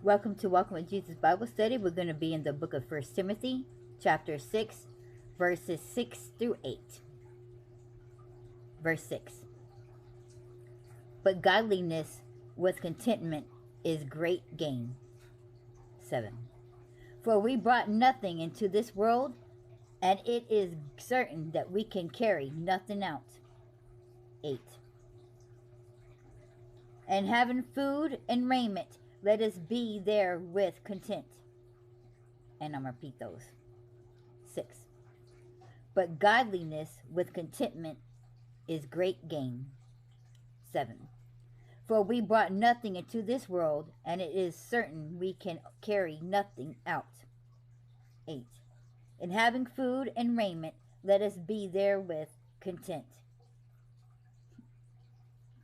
Welcome with Jesus Bible Study. We're going to be in the book of 1 Timothy, chapter 6, verses 6 through 8. Verse 6. But godliness with contentment is great gain. 7. For we brought nothing into this world, and it is certain that we can carry nothing out. 8. And having food and raiment, let us be therewith content. And I'm going to repeat those. 6. But godliness with contentment is great gain. 7. For we brought nothing into this world, and it is certain we can carry nothing out. 8. And having food and raiment, let us be therewith content.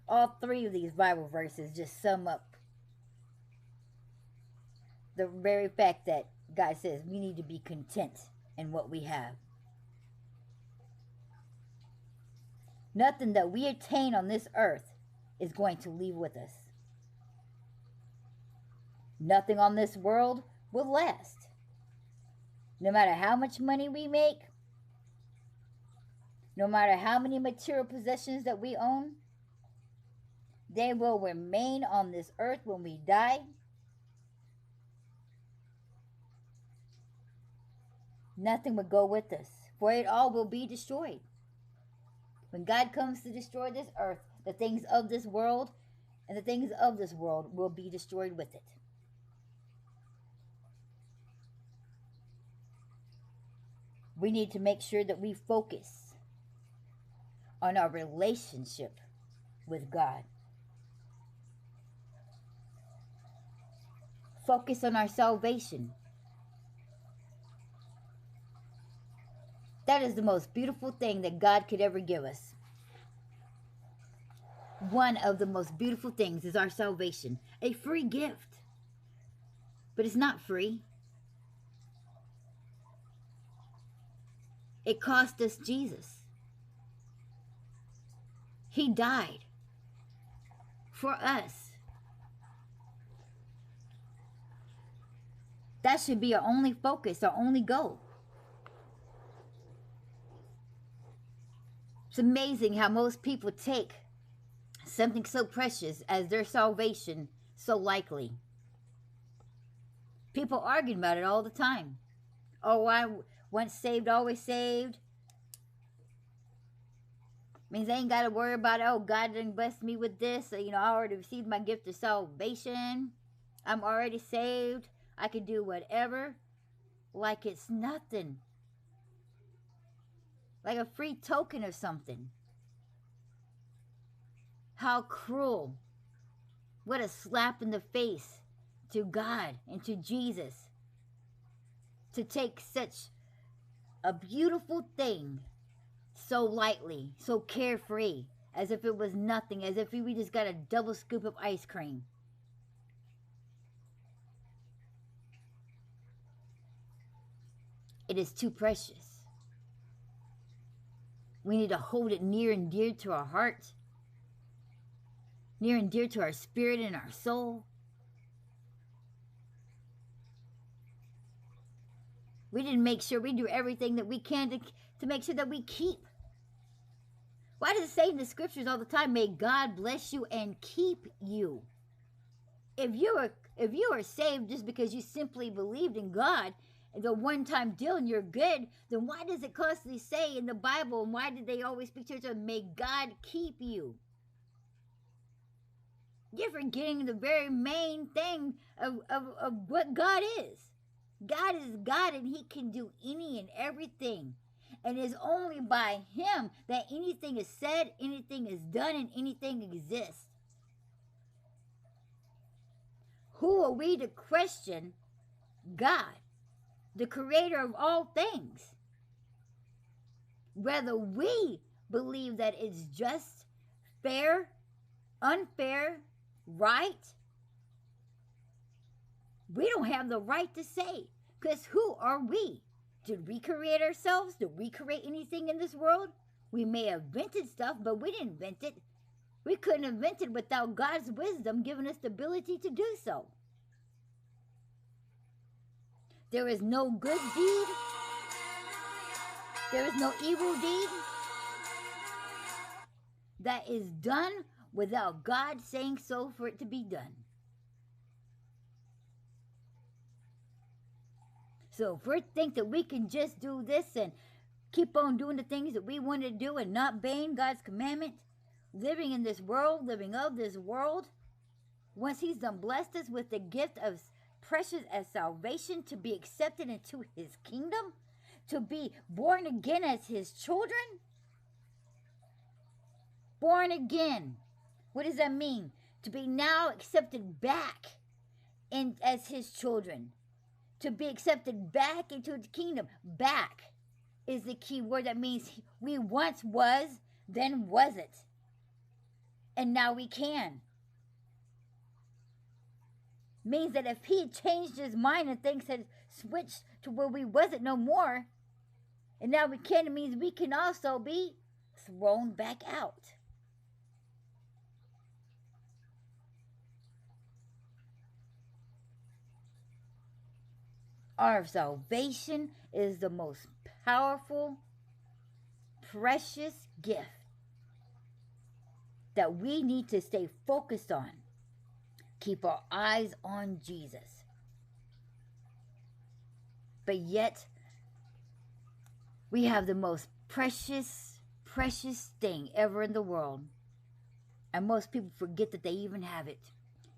All three of these Bible verses just sum up the very fact that God says we need to be content in what we have. Nothing that we attain on this earth is going to leave with us. Nothing on this world will last. No matter how much money we make, no matter how many material possessions that we own, they will remain on this earth when we die. Nothing will go with us, for it all will be destroyed. When God comes to destroy this earth, the things of this world and the things of this world will be destroyed with it. We need to make sure that we focus on our relationship with God. Focus on our salvation. That is the most beautiful thing that God could ever give us. One of the most beautiful things is our salvation. A free gift. But it's not free. It cost us Jesus. He died for us. That should be our only focus, our only goal. It's amazing how most people take something so precious as their salvation so lightly. People argue about it all the time. Oh, I once saved, always saved. Means I ain't got to worry about, oh, God didn't bless me with this. I already received my gift of salvation. I'm already saved. I can do whatever. Like it's nothing. Like a free token or something. How cruel. What a slap in the face to God and to Jesus. To take such a beautiful thing so lightly, so carefree, as if it was nothing, as if we just got a double scoop of ice cream. It is too precious. We need to hold it near and dear to our heart, near and dear to our spirit and our soul. We didn't make sure we do everything that we can to make sure that we keep. Why does it say in the scriptures all the time, may God bless you and keep you? If you are saved just because you simply believed in God, the one-time deal and you're good, then why does it constantly say in the Bible, and why did they always speak to each other, may God keep you? You're forgetting the very main thing of what God is. God is God, and He can do any and everything. And it is only by Him that anything is said, anything is done, and anything exists. Who are we to question God, the creator of all things? Whether we believe that it's just, fair, unfair, right, we don't have the right to say. Because who are we? Did we create ourselves? Did we create anything in this world? We may have invented stuff, but we didn't invent it. We couldn't invent it without God's wisdom giving us the ability to do so. There is no good deed. There is no evil deed that is done without God saying so for it to be done. So if we think that we can just do this and keep on doing the things that we want to do and not obeying God's commandment, living in this world, living of this world, once he's done blessed us with the gift of precious as salvation, to be accepted into his kingdom, to be born again as his children. Born again. What does that mean? To be now accepted back in as his children. To be accepted back into the kingdom. Back is the key word. That means we once was, then wasn't. And now we can. Means that if he had changed his mind and things had switched to where we wasn't no more, and now we can, it means we can also be thrown back out. Our salvation is the most powerful, precious gift that we need to stay focused on. Keep our eyes on Jesus. But yet, we have the most precious, precious thing ever in the world. And most people forget that they even have it.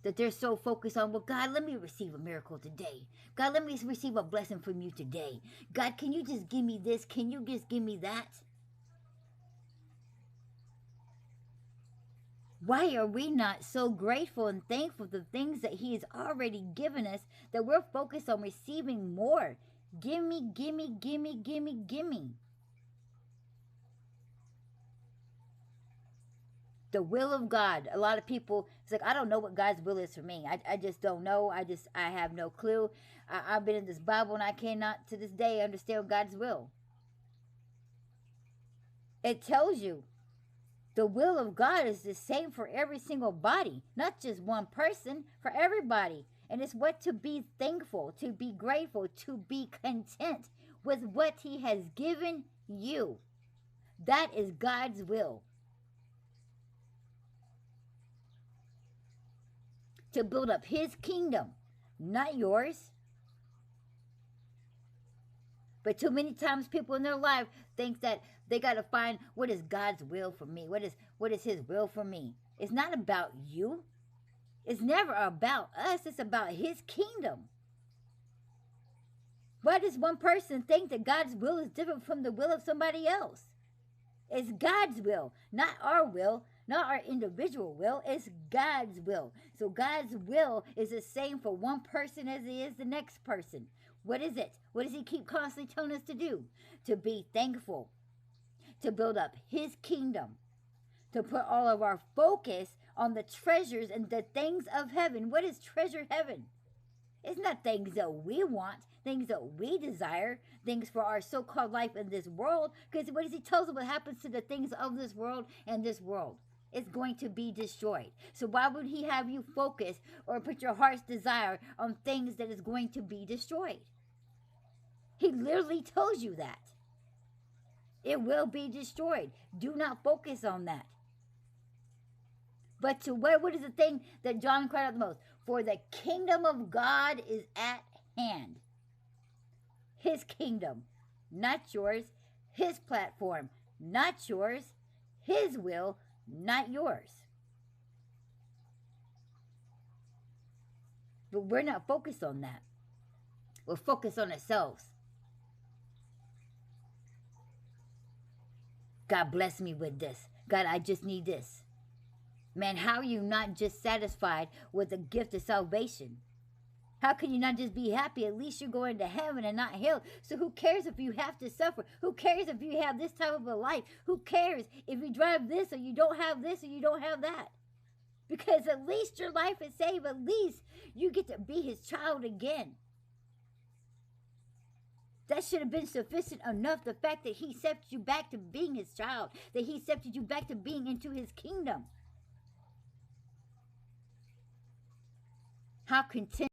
That they're so focused on, well, God, let me receive a miracle today. God, let me receive a blessing from you today. God, can you just give me this? Can you just give me that? Why are we not so grateful and thankful for the things that he has already given us, that we're focused on receiving more? Gimme, gimme, gimme, gimme, gimme. The will of God. A lot of people, it's like, I don't know what God's will is for me. I just don't know. I have no clue. I've been in this Bible and I cannot to this day understand God's will. It tells you the will of God is the same for every single body, not just one person, for everybody. And it's what to be thankful, to be grateful, to be content with what he has given you. That is God's will. To build up his kingdom, not yours. But too many times people in their life think that they got to find, what is God's will for me? What is his will for me? It's not about you. It's never about us. It's about his kingdom. Why does one person think that God's will is different from the will of somebody else? It's God's will, not our will, not our individual will. It's God's will. So God's will is the same for one person as it is the next person. What is it? What does he keep constantly telling us to do? To be thankful. To build up his kingdom. To put all of our focus on the treasures and the things of heaven. What is treasure heaven? It's not things that we want, things that we desire, things for our so-called life in this world. Because what does he tell us what happens to the things of this world and this world? It's going to be destroyed. So why would he have you focus or put your heart's desire on things that is going to be destroyed? He literally tells you that. It will be destroyed. Do not focus on that. But to what is the thing that John cried out the most? For the kingdom of God is at hand. His kingdom, not yours. His platform, not yours. His will, not yours. But we're not focused on that. We're focused on ourselves. God bless me with this. God, I just need this. Man, how are you not just satisfied with the gift of salvation? How can you not just be happy? At least you're going to heaven and not hell. So who cares if you have to suffer? Who cares if you have this type of a life? Who cares if you drive this or you don't have this or you don't have that? Because at least your life is saved. At least you get to be his child again. That should have been sufficient enough. The fact that he accepted you back to being his child. That he accepted you back to being into his kingdom. How content